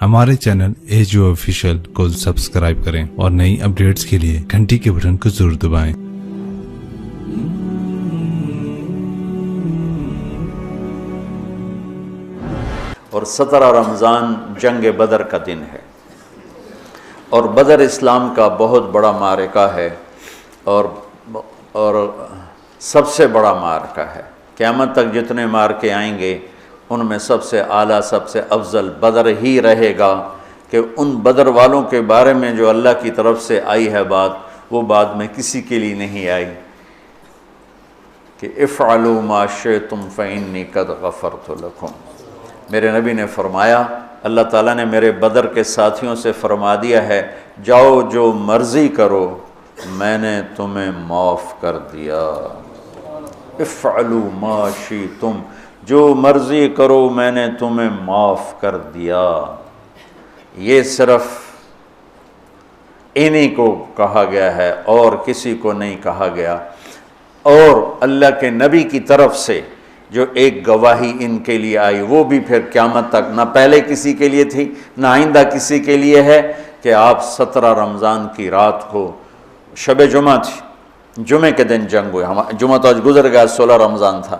ہمارے channel AGO official کو subscribe کریں اور نئی اپڈیٹس کے لیے گھنٹی کے بٹن کو ضرور دبائیں۔ اور 17 رمضان جنگ بدر کا دن ہے، اور بدر اسلام کا بہت بڑا معرکہ ہے اور سب سے بڑا معرکہ ہے۔ قیامت تک جتنے معرکے آئیں گے ان میں سب سے اعلیٰ، سب سے افضل بدر ہی رہے گا، کہ ان بدر والوں کے بارے میں جو اللہ کی طرف سے آئی ہے بات، وہ بعد میں کسی کے لیے نہیں آئی کہ افعلوا ما شئتم فإنی قد غفرت لکم۔ میرے نبی نے فرمایا، اللہ تعالیٰ نے میرے بدر کے ساتھیوں سے فرما دیا ہے، جاؤ جو مرضی کرو، میں نے تمہیں معاف کر دیا۔ افعلوا ما شئتم، جو مرضی کرو میں نے تمہیں معاف کر دیا۔ یہ صرف انہی کو کہا گیا ہے اور کسی کو نہیں کہا گیا۔ اور اللہ کے نبی کی طرف سے جو ایک گواہی ان کے لیے آئی، وہ بھی پھر قیامت تک نہ پہلے کسی کے لیے تھی نہ آئندہ کسی کے لیے ہے، کہ آپ 17 رمضان کی رات کو، شب جمعہ تھی، جمعے کے دن جنگ ہوئی، جمعہ تو آج گزر گیا، 16 رمضان تھا،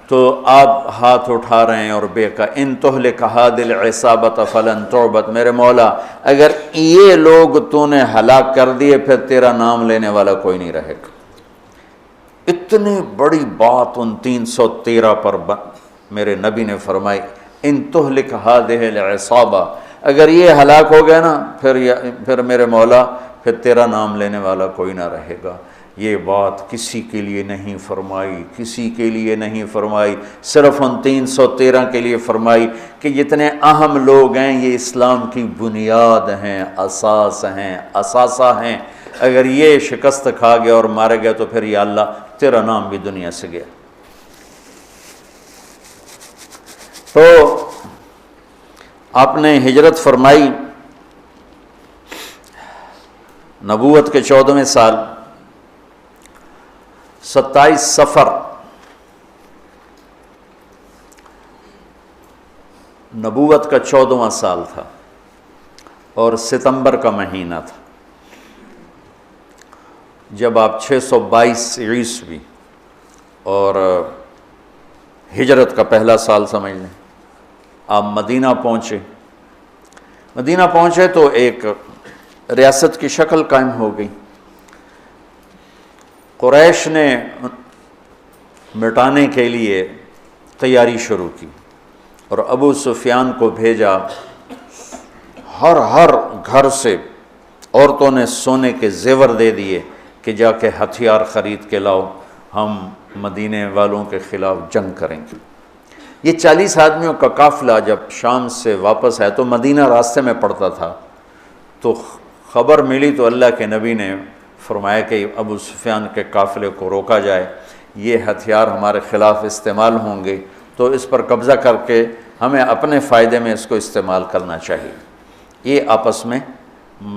تو آپ ہاتھ اٹھا رہے ہیں اور بے کا ان تہلک هذه العصابۃ فلن تعبد، میرے مولا اگر یہ لوگ تو نے ہلاک کر دیے پھر تیرا نام لینے والا کوئی نہیں رہے گا۔ اتنی بڑی بات ان 313 پر میرے نبی نے فرمائی، ان تہلک هذه العصابہ، اگر یہ ہلاک ہو گیا نا پھر میرے مولا پھر تیرا نام لینے والا کوئی نہ رہے گا۔ یہ بات کسی کے لیے نہیں فرمائی، کسی کے لیے نہیں فرمائی، صرف ان 313 کے لیے فرمائی کہ جتنے اہم لوگ ہیں یہ اسلام کی بنیاد ہیں، اساس ہیں، اثاثہ ہیں، اگر یہ شکست کھا گیا اور مارا گیا تو پھر یا اللہ تیرا نام بھی دنیا سے گیا۔ تو آپ نے ہجرت فرمائی نبوت کے 14ویں سال، 27 صفر نبوت کا 14واں سال تھا اور ستمبر کا مہینہ تھا، جب آپ 622 عیسوی اور ہجرت کا پہلا سال سمجھ لیں، آپ مدینہ پہنچے۔ مدینہ پہنچے تو ایک ریاست کی شکل قائم ہو گئی۔ قریش نے مٹانے کے لیے تیاری شروع کی اور ابو سفیان کو بھیجا، ہر گھر سے عورتوں نے سونے کے زیور دے دیے کہ جا کے ہتھیار خرید کے لاؤ، ہم مدینے والوں کے خلاف جنگ کریں گے۔ یہ 40 آدمیوں کا قافلہ جب شام سے واپس آئے تو مدینہ راستے میں پڑتا تھا، تو خبر ملی تو اللہ کے نبی نے فرمایا کہ ابو سفیان کے قافلے کو روکا جائے، یہ ہتھیار ہمارے خلاف استعمال ہوں گے تو اس پر قبضہ کر کے ہمیں اپنے فائدے میں اس کو استعمال کرنا چاہیے۔ یہ آپس میں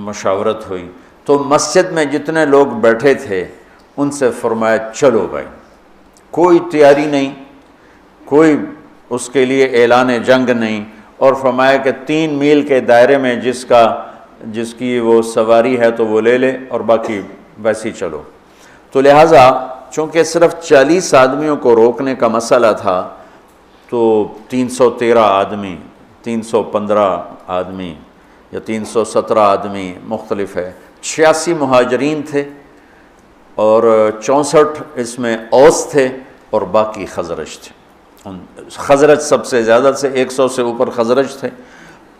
مشاورت ہوئی تو مسجد میں جتنے لوگ بیٹھے تھے ان سے فرمایا چلو بھائی، کوئی تیاری نہیں، کوئی اس کے لیے اعلان جنگ نہیں، اور فرمایا کہ 3 میل کے دائرے میں جس کی وہ سواری ہے تو وہ لے لے اور باقی ویسے ہی چلو۔ تو لہٰذا چونکہ صرف 40 آدمیوں کو روکنے کا مسئلہ تھا تو 313 آدمی، 315 آدمی یا 317 آدمی مختلف ہے، 86 مہاجرین تھے اور 64 اس میں اوس تھے اور باقی خزرج تھے۔ خزرج سب سے زیادہ سے 100 سے اوپر خزرج تھے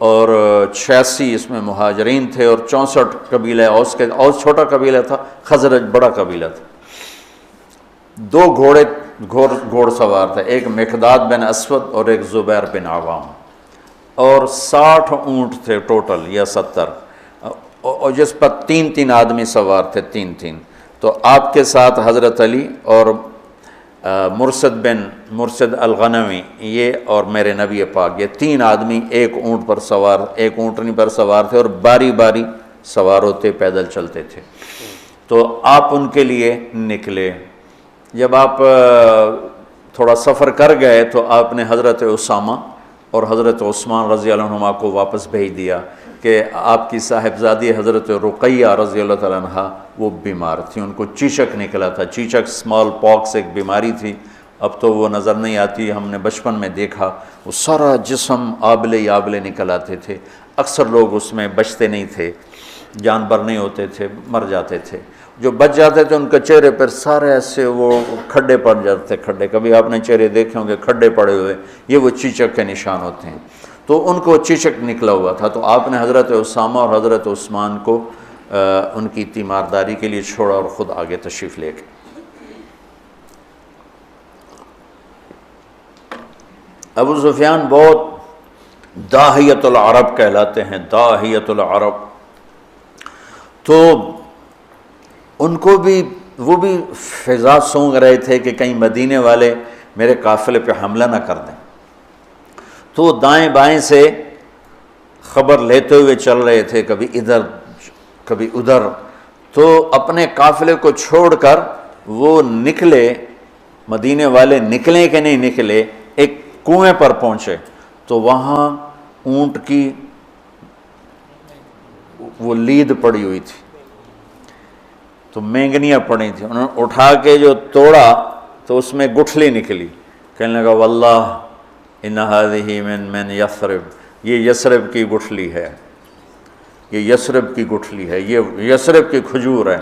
اور 86 اس میں مہاجرین تھے اور 64 قبیلہ اوس کے، اوس چھوٹا قبیلہ تھا، خزرج بڑا قبیلہ تھا۔ 2 گھوڑ سوار تھے، ایک مقداد بن اسود اور ایک زبیر بن عوام، اور 60 اونٹ تھے ٹوٹل یا 70، اور جس پر 3 آدمی سوار تھے، 3۔ تو آپ کے ساتھ حضرت علی اور مرسد الغنوی، یہ اور میرے نبی پاک، یہ 3 آدمی ایک اونٹنی پر سوار تھے اور باری باری سوار ہوتے پیدل چلتے تھے۔ تو آپ ان کے لیے نکلے۔ جب آپ تھوڑا سفر کر گئے تو آپ نے حضرت اسامہ اور حضرت عثمان رضی اللہ عنہ کو واپس بھیج دیا کہ آپ کی صاحبزادی حضرت رقیہ رضی اللہ تعالیٰ عنہ وہ بیمار تھی، ان کو چیچک نکلا تھا، چیچک اسمال پاکس ایک بیماری تھی، اب تو وہ نظر نہیں آتی، ہم نے بچپن میں دیکھا وہ سارا جسم آبلے ہی آبلے نکل آتے تھے، اکثر لوگ اس میں بچتے نہیں تھے، جانور نہیں ہوتے تھے، مر جاتے تھے، جو بچ جاتے تھے ان کے چہرے پر سارے ایسے وہ کھڈے پڑ جاتے تھے، کھڈے، کبھی آپ نے چہرے دیکھے ہوں گے کھڈے پڑے ہوئے، یہ وہ چیچک کے نشان ہوتے ہیں، تو ان کو چیچک نکلا ہوا تھا، تو آپ نے حضرت اسامہ اور حضرت عثمان کو ان کی تیمارداری کے لیے چھوڑا اور خود آگے تشریف لے گئے۔ ابو سفیان بہت داہیت العرب کہلاتے ہیں، داہیت العرب، تو ان کو بھی وہ بھی فضا سونگ رہے تھے کہ کہیں مدینے والے میرے قافلے پہ حملہ نہ کر دیں، تو دائیں بائیں سے خبر لیتے ہوئے چل رہے تھے، کبھی ادھر کبھی ادھر، تو اپنے قافلے کو چھوڑ کر وہ نکلے، مدینے والے نکلیں کہ نہیں نکلے، ایک کنویں پر پہنچے تو وہاں اونٹ کی وہ لید پڑی ہوئی تھی، تو مینگنیاں پڑی تھیں، انہوں نے اٹھا کے جو توڑا تو اس میں گٹھلی نکلی، کہنے لگا واللہ ان هذه من یثرب، یہ یثرب کی گٹھلی ہے، یہ یثرب کی گٹھلی ہے، یہ یثرب کی کھجور ہے،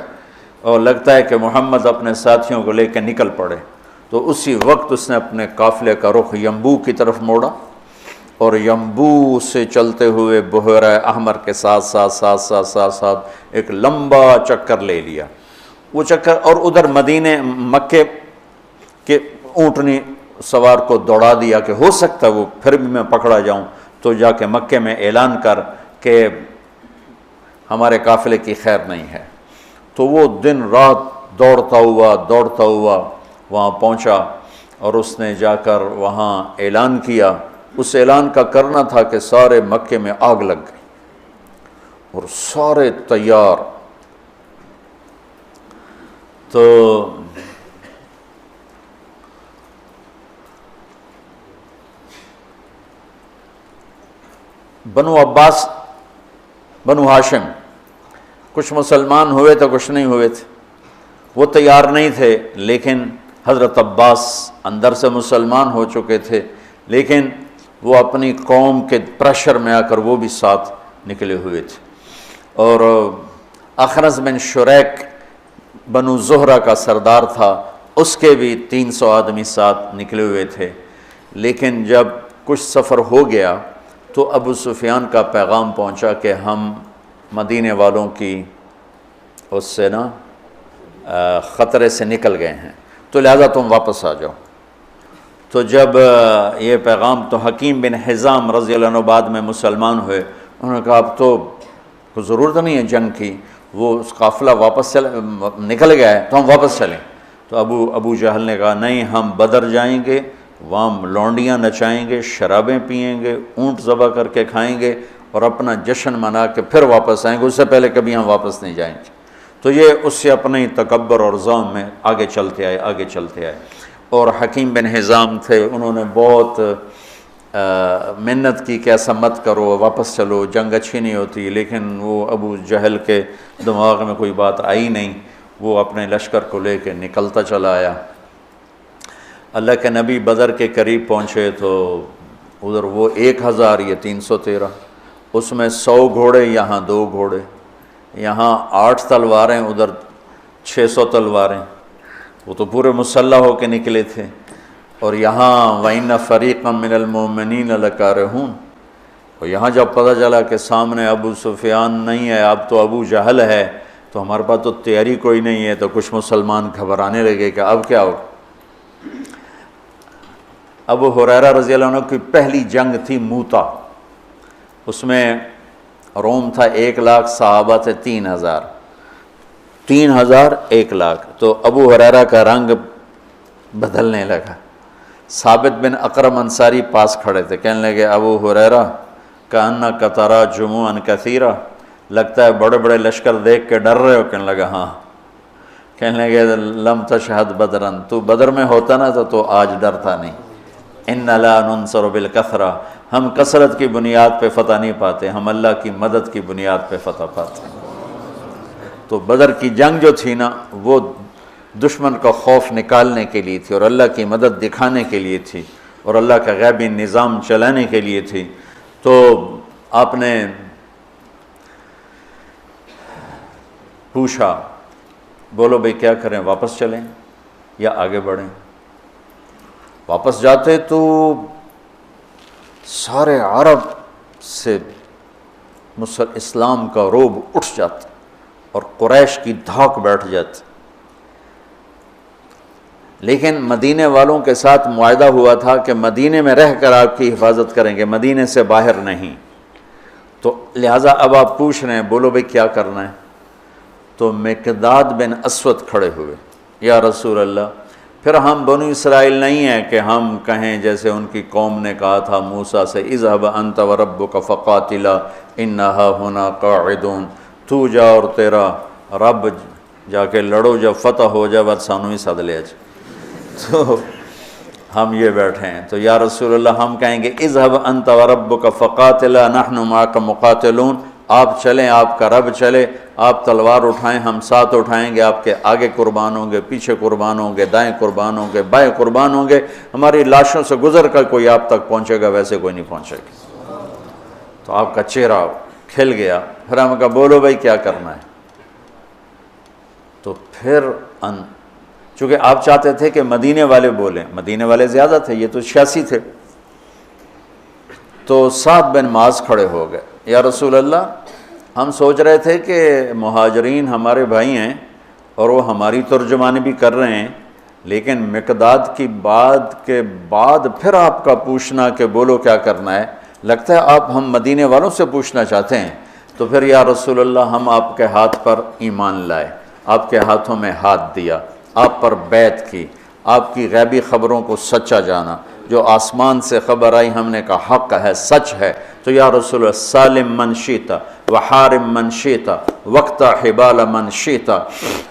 اور لگتا ہے کہ محمد اپنے ساتھیوں کو لے کے نکل پڑے، تو اسی وقت اس نے اپنے قافلے کا رخ ینبوع کی طرف موڑا اور ینبوع سے چلتے ہوئے بحیرہ احمر کے ساتھ ایک لمبا چکر لے لیا، وہ چکر، اور ادھر مدینے مکے کے اونٹنی سوار کو دوڑا دیا کہ ہو سکتا وہ پھر بھی میں پکڑا جاؤں، تو جا کے مکے میں اعلان کر کہ ہمارے قافلے کی خیر نہیں ہے، تو وہ دن رات دوڑتا ہوا وہاں پہنچا، اور اس نے جا کر وہاں اعلان کیا، اس اعلان کا کرنا تھا کہ سارے مکے میں آگ لگ گئی اور سارے تیار، تو بنو عباس، بنو ہاشم، کچھ مسلمان ہوئے تو کچھ نہیں ہوئے تھے، وہ تیار نہیں تھے، لیکن حضرت عباس اندر سے مسلمان ہو چکے تھے، لیکن وہ اپنی قوم کے پریشر میں آ کر وہ بھی ساتھ نکلے ہوئے تھے، اور اخرس بن شریک بنو زہرہ کا سردار تھا، اس کے بھی 300 آدمی ساتھ نکلے ہوئے تھے، لیکن جب کچھ سفر ہو گیا تو ابو سفیان کا پیغام پہنچا کہ ہم مدینے والوں کی اس سے نا خطرے سے نکل گئے ہیں، تو لہذا تم واپس آ جاؤ۔ تو جب یہ پیغام، تو حکیم بن حزام رضی اللہ عنہ بعد میں مسلمان ہوئے، انہوں نے کہا اب تو کوئی ضرورت نہیں ہے جنگ کی، وہ قافلہ واپس نکل گیا ہے تو ہم واپس چلیں، تو ابو جہل نے کہا نہیں، ہم بدر جائیں گے، وہاں لونڈیاں نچائیں گے، شرابیں پئیں گے، اونٹ ذبح کر کے کھائیں گے اور اپنا جشن منا کے پھر واپس آئیں گے، اس سے پہلے کبھی ہم واپس نہیں جائیں گے۔ تو یہ اس سے اپنے تکبر اور ظلم میں آگے چلتے آئے، اور حکیم بن حزام تھے، انہوں نے بہت منت کی کہ ایسا مت کرو، واپس چلو، جنگ اچھی نہیں ہوتی، لیکن وہ ابو جہل کے دماغ میں کوئی بات آئی نہیں، وہ اپنے لشکر کو لے کے نکلتا چلا آیا۔ اللہ کے نبی بدر کے قریب پہنچے تو ادھر وہ 1000، یہ 313، اس میں 100 گھوڑے، یہاں 2 گھوڑے، یہاں 8 تلواریں، ادھر 600 تلواریں، وہ تو پورے مسلح ہو کے نکلے تھے، اور یہاں وَإِنَّ فَرِيقًا مِّنَ الْمُؤْمِنِينَ لَكَارِهُونَ، اور یہاں جب پتہ چلا کہ سامنے ابو سفیان نہیں ہے، اب تو ابو جہل ہے، تو ہمارے پاس تو تیاری کوئی نہیں ہے، تو کچھ مسلمان گھبرانے لگے کہ اب کیا ہو۔ ابو ہریرہ رضی اللہ عنہ کی پہلی جنگ تھی موتا، اس میں روم تھا 1 لاکھ، صحابہ تھے 3000، 1 لاکھ، تو ابو ہریرہ کا رنگ بدلنے لگا۔ ثابت بن اقرم انصاری پاس کھڑے تھے، کہنے لگے ابو ہریرہ کأنک تری جموعا کثیرا، لگتا ہے بڑے بڑے لشکر دیکھ کے ڈر رہے ہو؟ کہنے لگا ہاں۔ کہنے لگے لم تشہد بدرن، تو بدر میں ہوتا نا تو آج ڈرتا نہیں۔ اِنَّا لَا نُنصَرُ بِالْكَثْرَةِ، ہم کثرت کی بنیاد پہ فتح نہیں پاتے، ہم اللہ کی مدد کی بنیاد پہ فتح پاتے ہیں۔ تو بدر کی جنگ جو تھی نا، وہ دشمن کا خوف نکالنے کے لیے تھی اور اللہ کی مدد دکھانے کے لیے تھی اور اللہ کا غیبی نظام چلانے کے لیے تھی۔ تو آپ نے پوچھا، بولو بھئی کیا کریں، واپس چلیں یا آگے بڑھیں؟ واپس جاتے تو سارے عرب سے اسلام کا رعب اٹھ جاتا اور قریش کی دھاک بیٹھ جاتی، لیکن مدینے والوں کے ساتھ معاہدہ ہوا تھا کہ مدینے میں رہ کر آپ کی حفاظت کریں گے، مدینے سے باہر نہیں۔ تو لہٰذا اب آپ پوچھ رہے ہیں بولو بھئی کیا کرنا ہے؟ تو مقداد بن اسود کھڑے ہوئے، یا رسول اللہ پھر ہم بنو اسرائیل نہیں ہیں کہ ہم کہیں جیسے ان کی قوم نے کہا تھا موسیٰ سے اذهب انت وربک فقاتلا انا ہاہنا قاعدون، تو جا اور تیرا رب جا کے لڑو، جب فتح ہو جائے بس سانو ہی سد لے جائے۔ تو ہم یہ بیٹھے ہیں، تو یا رسول اللہ ہم کہیں گے اذهب انت وربک فقاتلا نحن معک مقاتلون، آپ چلیں، آپ کا رب چلے، آپ تلوار اٹھائیں، ہم ساتھ اٹھائیں گے، آپ کے آگے قربان ہوں گے، پیچھے قربان ہوں گے، دائیں قربان ہوں گے، بائیں قربان ہوں گے، ہماری لاشوں سے گزر کر کوئی آپ تک پہنچے گا، ویسے کوئی نہیں پہنچے گا۔ تو آپ کا چہرہ کھل گیا، پھر ہم کہا بولو بھائی کیا کرنا ہے؟ تو پھر چونکہ آپ چاہتے تھے کہ مدینے والے بولیں، مدینے والے زیادہ تھے، یہ تو 86 تھے، تو سعد بن معاذ کھڑے ہو گئے، یا رسول اللہ ہم سوچ رہے تھے کہ مہاجرین ہمارے بھائی ہیں اور وہ ہماری ترجمانی بھی کر رہے ہیں، لیکن مقداد کی بات کے بعد پھر آپ کا پوچھنا کہ بولو کیا کرنا ہے، لگتا ہے آپ ہم مدینے والوں سے پوچھنا چاہتے ہیں۔ تو پھر یا رسول اللہ ہم آپ کے ہاتھ پر ایمان لائے، آپ کے ہاتھوں میں ہاتھ دیا، آپ پر بیعت کی، آپ کی غیبی خبروں کو سچا جانا، جو آسمان سے خبر آئی ہم نے کہا حق ہے، سچ ہے۔ تو یا رسول اللہ سالم من شیتا وحارم من شیتا وقت حبال من شیتا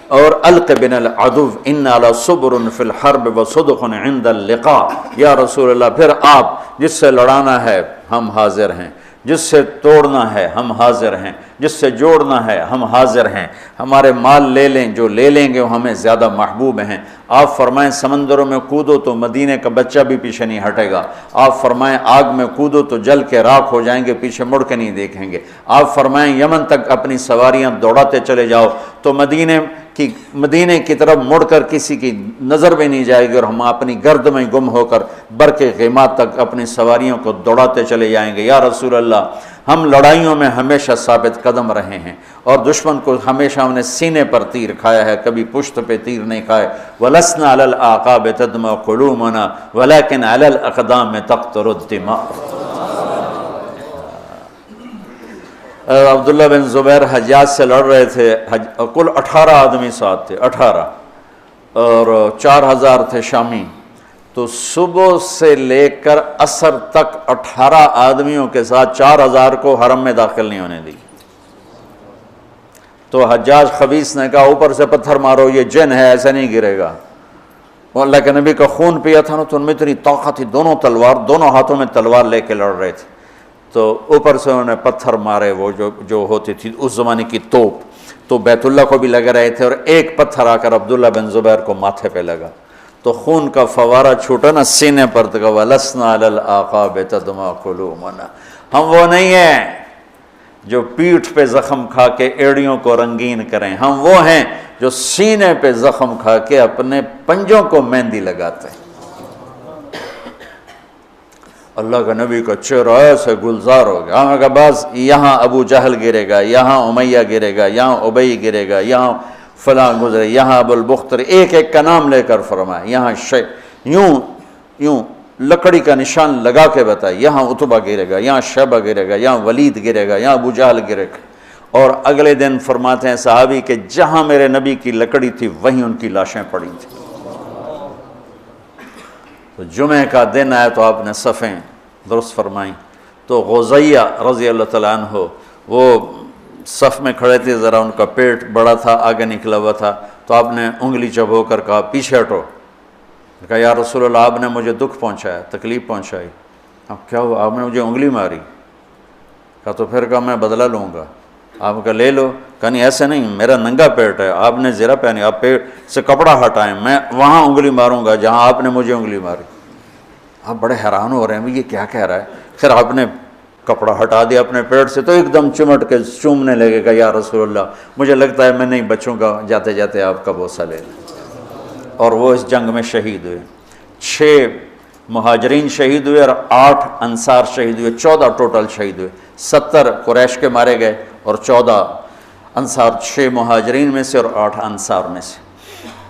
اور الق بن العدو ان علی صبر فی الحرب وصدق عند اللقاء، یا رسول اللہ پھر آپ جس سے لڑانا ہے ہم حاضر ہیں، جس سے توڑنا ہے ہم حاضر ہیں، جس سے جوڑنا ہے ہم حاضر ہیں، ہمارے مال لے لیں، جو لے لیں گے وہ ہمیں زیادہ محبوب ہیں۔ آپ فرمائیں سمندروں میں کودو تو مدینے کا بچہ بھی پیچھے نہیں ہٹے گا، آپ فرمائیں آگ میں کودو تو جل کے راکھ ہو جائیں گے، پیچھے مڑ کے نہیں دیکھیں گے، آپ فرمائیں یمن تک اپنی سواریاں دوڑاتے چلے جاؤ تو مدینے کی طرف مڑ کر کسی کی نظر بھی نہیں جائے گی، اور ہم اپنی گرد میں گم ہو کر برق غیمات تک اپنی سواریوں کو دوڑاتے چلے جائیں گے۔ یا رسول اللہ ہم لڑائیوں میں ہمیشہ ثابت قدم رہے ہیں اور دشمن کو ہمیشہ ہم نے سینے پر تیر کھایا ہے، کبھی پشت پہ تیر نہیں کھائے۔ وَلَسْنَا عَلَى الْأَعْقَابِ تَدْمَعُ قُلُوبُنَا وَلَكِنْ عَلَى الْأَقْدَامِ تَقْطُرُ الدِّمَاءُ۔ عبداللہ بن زبیر حجاج سے لڑ رہے تھے، کل 18 آدمی ساتھ تھے، 18 اور 4000 تھے شامی، تو صبح سے لے کر عصر تک 18 آدمیوں کے ساتھ 4000 کو حرم میں داخل نہیں ہونے دی۔ تو حجاج خبیث نے کہا اوپر سے پتھر مارو، یہ جن ہے ایسے نہیں گرے گا۔ وہ اللہ کے نبی کا خون پیا تھا نا، تو ان میں اتنی طاقت تھی، دونوں ہاتھوں میں تلوار لے کے لڑ رہے تھے، تو اوپر سے انہوں نے پتھر مارے، وہ جو ہوتی تھی اس زمانے کی توپ، تو بیت اللہ کو بھی لگ رہے تھے، اور ایک پتھر آ کر عبداللہ بن زبیر کو ماتھے پہ لگا، تو خون کا فوارہ چھوٹا نا سینے پر، تو کہا وَلَسْنَا عَلَى الْأَعْقَابِ تَدْمَعُ قُلُوبُنَا، ہم وہ نہیں ہیں جو پیٹھ پہ زخم کھا کے ایڑیوں کو رنگین کریں، ہم وہ ہیں جو سینے پہ زخم کھا کے اپنے پنجوں کو مہندی لگاتے ہیں۔ اللہ کا نبی کا چہرہ ایسے گلزار ہو گیا، ہمیں کہا بس یہاں ابو جہل گرے گا، یہاں امیہ گرے گا، یہاں ابی گرے گا، یہاں فلاں گزرے، یہاں ابو البختر، ایک ایک کا نام لے کر فرمائے، یہاں یوں لکڑی کا نشان لگا کے بتائے، یہاں عتبہ گرے گا، یہاں شیبہ گرے گا، یہاں ولید گرے گا، یہاں ابو جہل گرے گا۔ اور اگلے دن فرماتے ہیں صحابی کہ جہاں میرے نبی کی لکڑی تھی وہیں ان کی لاشیں پڑی تھیں۔ تو جمعہ کا دن آیا تو آپ نے صفیں درست فرمائیں، تو غزیہ رضی اللہ تعالیٰ عنہ وہ صف میں کھڑے تھے، ذرا ان کا پیٹ بڑا تھا، آگے نکلا ہوا تھا، تو آپ نے انگلی چبھو کر کہا پیچھے ہٹو، کہا یا رسول اللہ آپ نے مجھے دکھ پہنچایا، تکلیف پہنچائی، اب کیا ہوا؟ آپ نے مجھے انگلی ماری۔ کہا تو پھر کہا میں بدلہ لوں گا۔ آپ کہا لے لو۔ کہا نہیں ایسے نہیں، میرا ننگا پیٹ ہے، آپ نے زرہ پہنی، آپ پیٹ سے کپڑا ہٹائیں، میں وہاں انگلی ماروں گا جہاں آپ نے مجھے انگلی ماری۔ آپ بڑے حیران ہو رہے ہیں یہ کیا کہہ رہا ہے۔ پھر آپ نے کپڑا ہٹا دیا اپنے پیٹ سے تو ایک دم چمٹ کے چومنے لگے گا، یا رسول اللہ مجھے لگتا ہے میں نہیں بچوں گا، جاتے جاتے آپ کا بوسہ لے لیں۔ اور وہ اس جنگ میں شہید ہوئے، 6 مہاجرین شہید ہوئے اور 8 انصار شہید ہوئے، 14 ٹوٹل شہید ہوئے۔ 70 قریش کے مارے گئے اور 14 انصار، 6 مہاجرین میں سے اور 8 انصار میں سے۔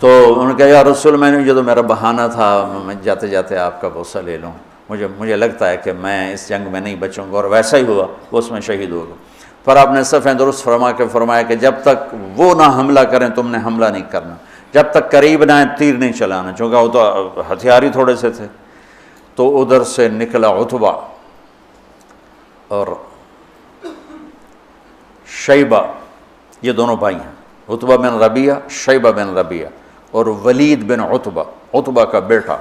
تو انہوں نے کہا یا رسول میں نے یہ تو میرا بہانہ تھا، میں جاتے جاتے آپ کا بوسہ لے لوں، مجھے لگتا ہے کہ میں اس جنگ میں نہیں بچوں گا، اور ویسا ہی ہوا، وہ اس میں شہید ہو گیا۔ پھر آپ نے صفیں درست فرمایا کہ جب تک وہ نہ حملہ کریں تم نے حملہ نہیں کرنا، جب تک قریب نہ آئیں تیر نہیں چلانا، چونکہ وہ تو ہتھیار ہی تھوڑے سے تھے۔ تو ادھر سے نکلا عتبہ اور شیبہ، یہ دونوں بھائی ہیں، عتبہ بن ربیعہ، شیبہ بن ربیعہ، اور ولید بن عتبہ، عتبہ کا بیٹا۔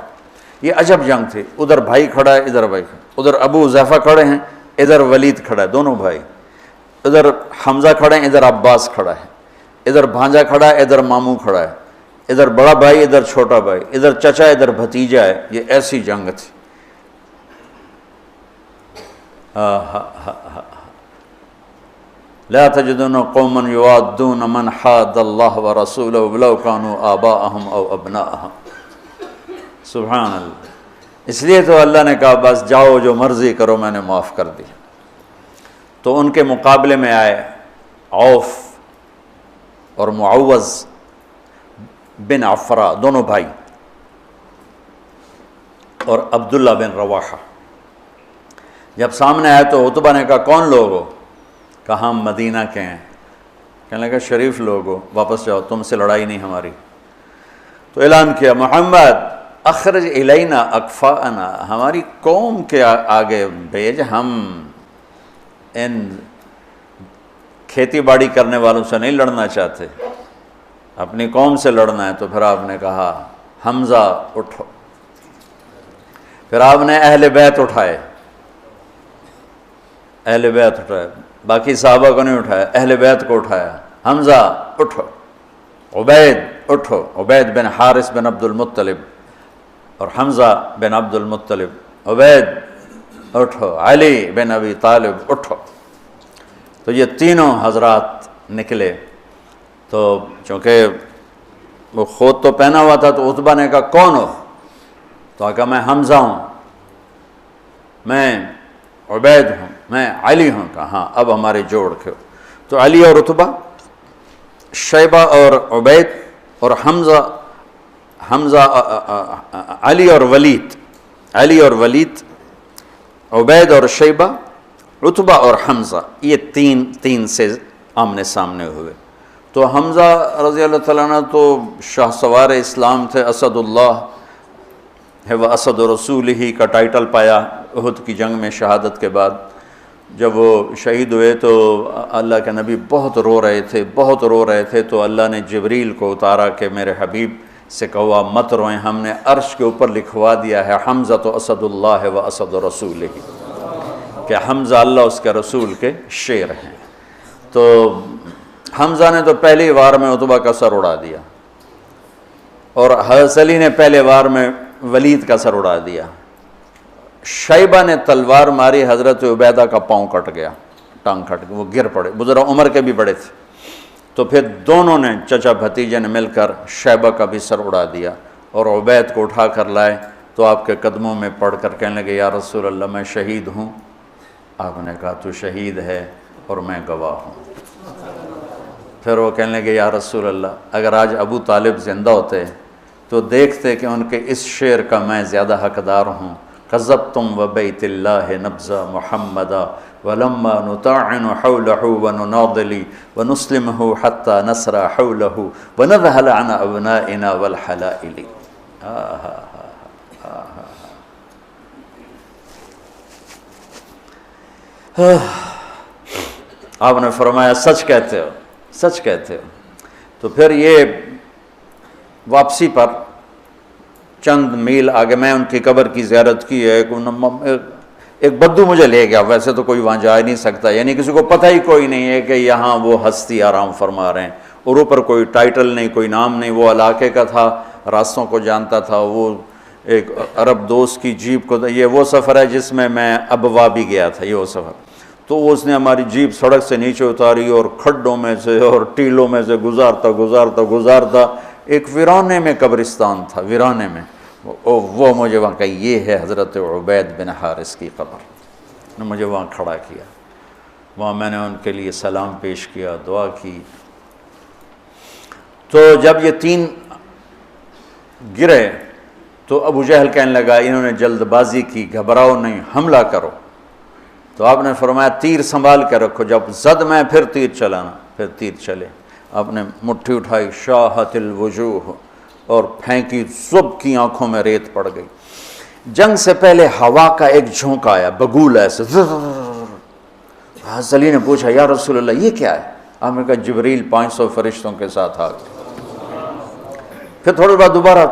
یہ عجب جنگ تھی، ادھر بھائی کھڑا ہے، ادھر بھائی کھڑا ہے، ادھر ابو حذیفہ کھڑے ہیں، ادھر ولید کھڑا ہے، دونوں بھائی، ادھر حمزہ کھڑے ہیں، ادھر عباس کھڑا ہے، ادھر بھانجا کھڑا ہے، ادھر ماموں کھڑا ہے، ادھر بڑا بھائی، ادھر چھوٹا بھائی، ادھر چچا، ادھر بھتیجا ہے۔ یہ ایسی جنگ تھی۔ لا تجدون قوما یوادون من حاد اللہ ورسولہ ولو کانوا آباءہم او ابناءہم۔ سبحان اللہ۔ اس لیے تو اللہ نے کہا بس جاؤ جو مرضی کرو میں نے معاف کر دیا۔ تو ان کے مقابلے میں آئے عوف اور معوذ بن عفرا، دونوں بھائی، اور عبداللہ بن رواحہ۔ جب سامنے آئے تو عتبہ نے کہا کون لوگ ہو؟ کہا ہم مدینہ کے ہیں۔ کہنے لگا شریف لوگ ہو، واپس جاؤ، تم سے لڑائی نہیں ہماری۔ تو اعلان کیا محمد اخرج الینا اکفاءنا، ہماری قوم کے آگے بھیج، ہم ان کھیتی باڑی کرنے والوں سے نہیں لڑنا چاہتے، اپنی قوم سے لڑنا ہے۔ تو پھر آپ نے کہا حمزہ اٹھو، پھر آپ نے اہل بیت اٹھائے، اہل بیت اٹھائے، باقی صحابہ کو نہیں اٹھایا، اہل بیت کو اٹھایا۔ حمزہ اٹھو، عبید اٹھو، عبید بن حارث بن عبد المطلب، اور حمزہ بن عبد المطلب، عبید اٹھو، علی بن ابی طالب اٹھو۔ تو یہ تینوں حضرات نکلے۔ تو چونکہ وہ خود تو پہنا ہوا تھا تو عتبہ نے کہا کون ہو؟ تو کہا میں حمزہ ہوں، میں عبید ہوں، میں علی ہوں۔ کہا ہاں اب ہمارے جوڑ کے ہو۔ تو علی اور عتبہ، شیبہ اور عبید، اور حمزہ علی اور ولید، علی اور ولید، عبید اور شیبہ، عتبہ اور حمزہ، یہ تین سے آمنے سامنے ہوئے۔ تو حمزہ رضی اللہ تعالیٰ عنہ تو شاہ سوار اسلام تھے، اسد اللہ ہے و اسد رسول ہی کا ٹائٹل پایا احد کی جنگ میں شہادت کے بعد۔ جب وہ شہید ہوئے تو اللہ کے نبی بہت رو رہے تھے، تو اللہ نے جبریل کو اتارا کہ میرے حبیب سے کہا مت روئیں، ہم نے عرش کے اوپر لکھوا دیا ہے حمزہ تو اسد اللہ و اسد رسول ہی، کہ حمزہ اللہ اس کے رسول کے شیر ہیں۔ تو حمزہ نے تو پہلی وار میں عتبہ کا سر اڑا دیا، اور حضرت علی نے پہلے وار میں ولید کا سر اڑا دیا۔ شیبہ نے تلوار ماری، حضرت عبیدہ کا پاؤں کٹ گیا، ٹانگ کٹ گئی، وہ گر پڑے، بزرگ عمر کے بھی بڑے تھے۔ تو پھر دونوں نے، چچا بھتیجے نے مل کر شیبہ کا بھی سر اڑا دیا، اور عبید کو اٹھا کر لائے تو آپ کے قدموں میں پڑھ کر کہنے لگے یا رسول اللہ میں شہید ہوں۔ آپ نے کہا تو شہید ہے اور میں گواہ ہوں۔ پھر وہ کہنے لگے یا رسول اللہ اگر آج ابو طالب زندہ ہوتے تو دیکھتے کہ ان کے اس شعر کا میں زیادہ حقدار ہوں، قذبتم وبیت اللہ نبذ محمدا ولما نطاعن حولہ ونناضلی ونسلمہ حتی نسرى حولہ ونذہل عن ابنائنا والحلائل۔ آپ نے فرمایا سچ کہتے ہو، سچ کہتے ہو۔ تو پھر یہ واپسی پر چند میل آگے میں ان کی قبر کی زیارت کی ہے، ایک بدو مجھے لے گیا، ویسے تو کوئی وہاں جا ہی نہیں سکتا، یعنی کسی کو پتہ ہی کوئی نہیں ہے کہ یہاں وہ ہستی آرام فرما رہے ہیں، اور اوپر کوئی ٹائٹل نہیں، کوئی نام نہیں، وہ علاقے کا تھا، راستوں کو جانتا تھا، وہ ایک عرب دوست کی جیپ کو، یہ وہ سفر ہے جس میں ابوا بھی گیا تھا، یہ وہ سفر، تو اس نے ہماری جیپ سڑک سے نیچے اتاری اور کھڈوں میں سے اور ٹیلوں میں سے گزارتا ایک ویرانے میں قبرستان تھا، ویرانے میں، وہ مجھے وہاں کہا یہ ہے حضرت عبید بن حارث کی قبر، نے مجھے وہاں کھڑا کیا، وہاں میں نے ان کے لیے سلام پیش کیا، دعا کی۔ تو جب یہ تین گرے تو ابو جہل کہنے لگا انہوں نے جلد بازی کی، گھبراؤ نہیں، حملہ کرو، تو آپ نے فرمایا تیر سنبھال کے رکھو، جب زد میں پھر تیر چلانا، پھر تیر چلے، آپ نے مٹھی اٹھائی، شاہت الوجوہ، اور پھینکی، سب کی آنکھوں میں ریت پڑ گئی۔ جنگ سے پہلے ہوا کا ایک جھونکا آیا، بگول ایسے، حضرت علی نے پوچھا یا رسول اللہ یہ کیا ہے؟ آپ نے کہا جبریل 500 فرشتوں کے ساتھ آ گئے۔ پھر تھوڑی بعد دوبارہ،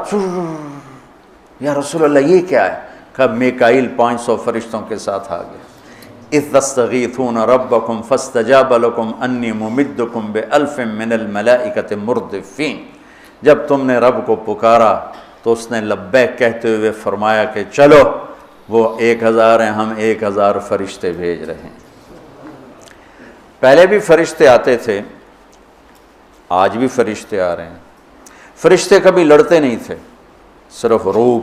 یا رسول اللہ یہ کیا ہے؟ کہا میکائیل 500 فرشتوں کے ساتھ آ گئے۔ اذ تستغیثون ربکم فاستجاب لکم انی ممدکم بألف من الملائکۃ مردفین، جب تم نے رب کو پکارا تو اس نے لبیک کہتے ہوئے فرمایا کہ چلو، وہ 1000 ہیں، ہم 1000 فرشتے بھیج رہے ہیں۔ پہلے بھی فرشتے آتے تھے، آج بھی فرشتے آ رہے ہیں۔ فرشتے کبھی لڑتے نہیں تھے، صرف روح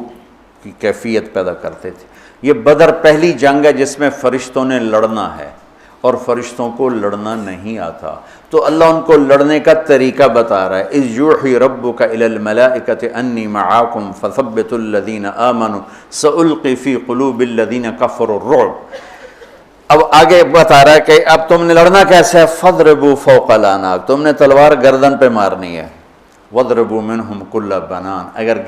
کی کیفیت پیدا کرتے تھے۔ یہ بدر پہلی جنگ ہے جس میں فرشتوں نے لڑنا ہے، اور فرشتوں کو لڑنا نہیں آتا، تو اللہ ان کو لڑنے کا طریقہ بتا رہا ہے۔ اذ یوحی ربک الی الملائکۃ انی معاکم فثبتوا الذین آمنوا سألقی فی قلوب الذین کفروا الرعب۔ اب آگے بتا رہا ہے کہ اب تم نے لڑنا کیسے ہے، فضربوا فوق الاعناق، تم نے تلوار گردن پہ مارنی ہے، وضربوا منہم کل بنان، اگر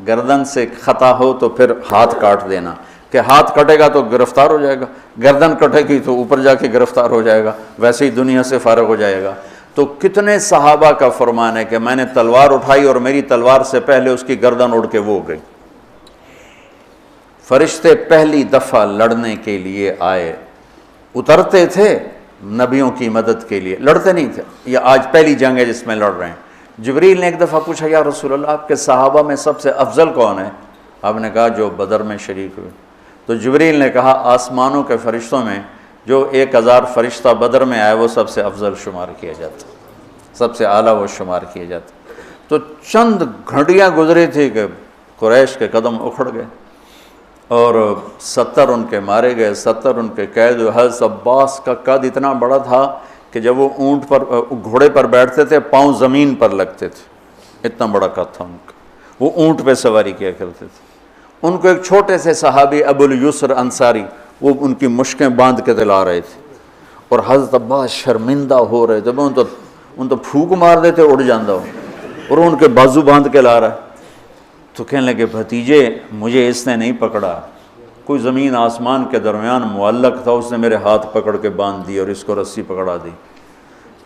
گردن سے خطا ہو تو پھر ہاتھ کاٹ دینا، کہ ہاتھ کٹے گا تو گرفتار ہو جائے گا، گردن کٹے گی تو اوپر جا کے گرفتار ہو جائے گا، ویسے ہی دنیا سے فارغ ہو جائے گا۔ تو کتنے صحابہ کا فرمان ہے کہ میں نے تلوار اٹھائی اور میری تلوار سے پہلے اس کی گردن اڑ کے وہ گئی۔ فرشتے پہلی دفعہ لڑنے کے لیے آئے، اترتے تھے نبیوں کی مدد کے لیے، لڑتے نہیں تھے۔ یہ آج پہلی جنگ ہے جس میں لڑ رہے ہیں۔ جبریل نے ایک دفعہ پوچھا یا رسول اللہ آپ کے صحابہ میں سب سے افضل کون ہے؟ آپ نے کہا جو بدر میں شریک ہوئے۔ تو جبریل نے کہا آسمانوں کے فرشتوں میں جو 1000 فرشتہ بدر میں آئے وہ سب سے افضل شمار کیا جاتا، سب سے اعلیٰ وہ شمار کیا جاتا۔ تو چند گھڑیاں گزری تھی کہ قریش کے قدم اکھڑ گئے، اور 70 ان کے مارے گئے، 70 ان کے قید ہوئے۔ حضرت عباس کا قد اتنا بڑا تھا کہ جب وہ اونٹ پر، گھوڑے پر بیٹھتے تھے پاؤں زمین پر لگتے تھے، اتنا بڑا قد تھا ان کا، وہ اونٹ پہ سواری کیا کرتے تھے۔ ان کو ایک چھوٹے سے صحابی ابو الیسر انصاری، وہ ان کی مشکیں باندھ کے دلا رہے تھے، اور حضرت عباس شرمندہ ہو رہے تھے، ان تو پھونک مار دیتے اڑ جاندہ ہو، اور ان کے بازو باندھ کے لا رہا ہے۔ تو کہنے لگے بھتیجے مجھے اس نے نہیں پکڑا، کوئی زمین آسمان کے درمیان معلق تھا، اس نے میرے ہاتھ پکڑ کے باندھ دی اور اس کو رسی پکڑا دی۔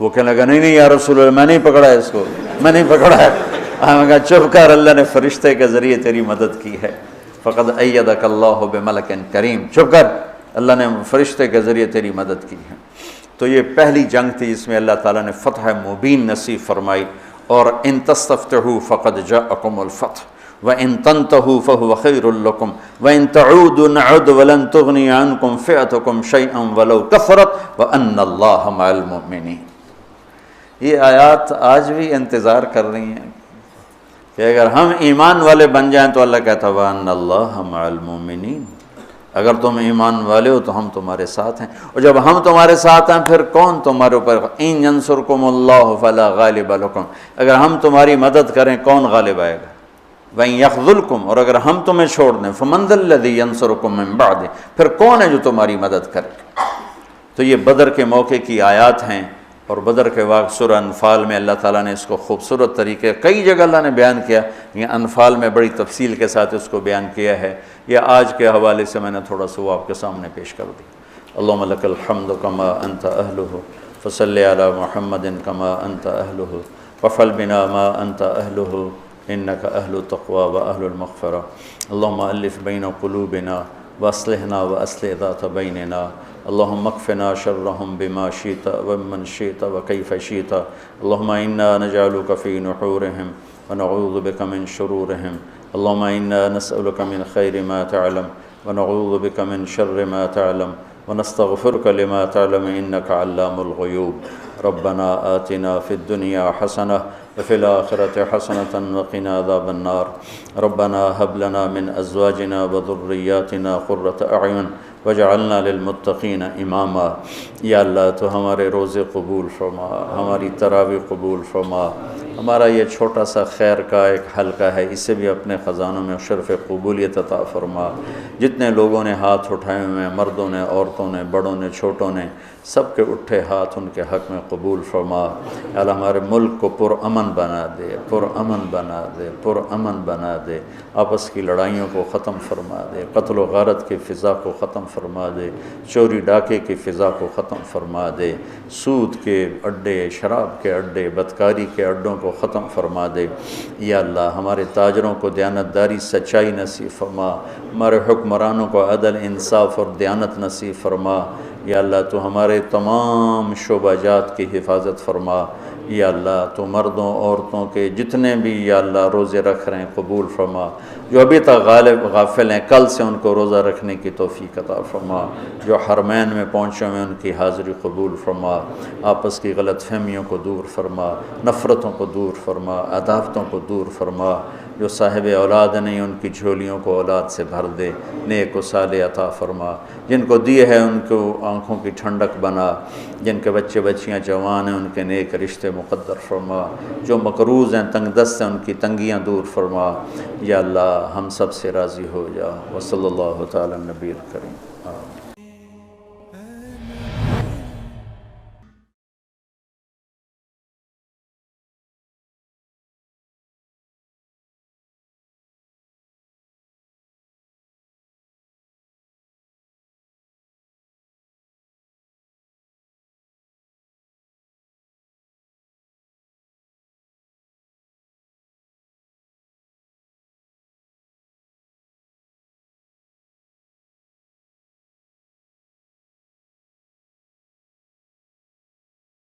وہ کہنے لگا نہیں یا رسول اللہ میں نہیں پکڑا ہے اس کو، میں نہیں پکڑا ہے۔ ہم کہا چپ کر، اللہ نے فرشتے کے ذریعے تیری مدد کی ہے، فقد ایدک اللہ بملک کریم، چپ کر، اللہ نے فرشتے کے ذریعے تیری مدد کی ہے۔ تو یہ پہلی جنگ تھی جس میں اللہ تعالیٰ نے فتح مبین نصیب فرمائی، اور ان تستفتحوا فقد جاءکم الفتح وَإِن تَنْتَهُوا فَهُوَ خَيْرٌ لَكُمْ وَإِن تَعُودُوا نَعُدْ وَلَن تُغْنِيَ عَنْكُمْ فِئَتُكُمْ شَيْئًا وَلَوْ كَثُرَتْ وَأَنَّ اللَّهَ مَعَ الْمُؤْمِنِينَ۔ یہ آیات آج بھی انتظار کر رہی ہیں کہ اگر ہم ایمان والے بن جائیں تو اللہ کہتا ہے وَأَنَّ اللَّهَ مَعَ الْمُؤْمِنِينَ، اگر تم ایمان والے ہو تو ہم تمہارے ساتھ ہیں، اور جب ہم تمہارے ساتھ ہیں پھر کون تمہارے اوپر، إِن يَنْصُرْكُمُ اللَّهُ فَلَا غَالِبَ لَكُمْ، اگر ہم تمہاری مدد کریں کون غالب آئے گا، وَإِن يَخْذُلْكُمْ، اور اگر ہم تمہیں چھوڑ دیں فَمَنْ ذَا الَّذِي يَنْصُرُكُمْ مِنْ بَعْدِهِ، پھر کون ہے جو تمہاری مدد کرے۔ تو یہ بدر کے موقع کی آیات ہیں، اور بدر کے واقع سورہ انفال میں اللہ تعالیٰ نے اس کو خوبصورت طریقے کئی جگہ اللہ نے بیان کیا، یہ انفال میں بڑی تفصیل کے ساتھ اس کو بیان کیا ہے۔ یہ آج کے حوالے سے میں نے تھوڑا سا وہ آپ کے سامنے پیش کر دی۔ اللہم لک الحمد کما انت اہلہ فصلی علی محمد کما انت اہلہ وفعل بنا ما انت اہلہ إنك أهل التقوى وأهل المغفرة. اللهم ألف بين قلوبنا وأصلحنا وأصلح ذات بيننا. اللهم اكفنا شرهم بما شئت ومن شئت وكيف شئت. اللهم إنا نجعلك في نحورهم ونعوذ بك من شرورهم. اللهم إنا نسألك من خير ما تعلم ونعوذ بك من شر ما تعلم ونستغفرك لما تعلم إنك علام الغيوب. ربنا آتنا في الدنيا حسنة وفي الآخرة حسنة وقنا عذاب النار. ربنا هب لنا من أزواجنا وذرياتنا قرة أعين وجعلنا للمتقین اماما. یا اللہ تو ہمارے روزے قبول فرما، ہماری تراویح قبول فرما. ہمارا یہ چھوٹا سا خیر کا ایک حلقہ ہے، اسے بھی اپنے خزانوں میں شرف قبولیت عطا فرما. جتنے لوگوں نے ہاتھ اٹھائے ہوئے ہیں، مردوں نے، عورتوں نے، بڑوں نے، چھوٹوں نے، سب کے اٹھے ہاتھ ان کے حق میں قبول فرما. یا اللہ ہمارے ملک کو پرامن بنا دے، پرامن بنا دے، پرامن بنا دے. آپس کی لڑائیوں کو ختم فرما دے، قتل و غارت کی فضا کو ختم فرما دے، چوری ڈاکے کی فضا کو ختم فرما دے، سود کے اڈے، شراب کے اڈے، بدکاری کے اڈوں کو ختم فرما دے. یا اللہ ہمارے تاجروں کو دیانتداری، سچائی نصیب فرما. ہمارے حکمرانوں کو عدل، انصاف اور دیانت نصیب فرما. یا اللہ تو ہمارے تمام شعبہ جات کی حفاظت فرما. یا اللہ تو مردوں عورتوں کے جتنے بھی یا اللہ روزے رکھ رہے ہیں قبول فرما. جو ابھی تک غافل ہیں کل سے ان کو روزہ رکھنے کی توفیق عطا فرما. جو حرمین میں پہنچے ہوئے ان کی حاضری قبول فرما. آپس کی غلط فہمیوں کو دور فرما، نفرتوں کو دور فرما، عداوتوں کو دور فرما. جو صاحب اولاد نہیں ان کی جھولیوں کو اولاد سے بھر دے، نیک و صالح عطا فرما. جن کو دیے ہے ان کو آنکھوں کی ٹھنڈک بنا. جن کے بچے بچیاں جوان ہیں ان کے نیک رشتے مقدر فرما. جو مقروض ہیں، تنگ دست ہیں، ان کی تنگیاں دور فرما. یا اللہ ہم سب سے راضی ہو جا. وصلی اللہ تعالی نبی الکریم.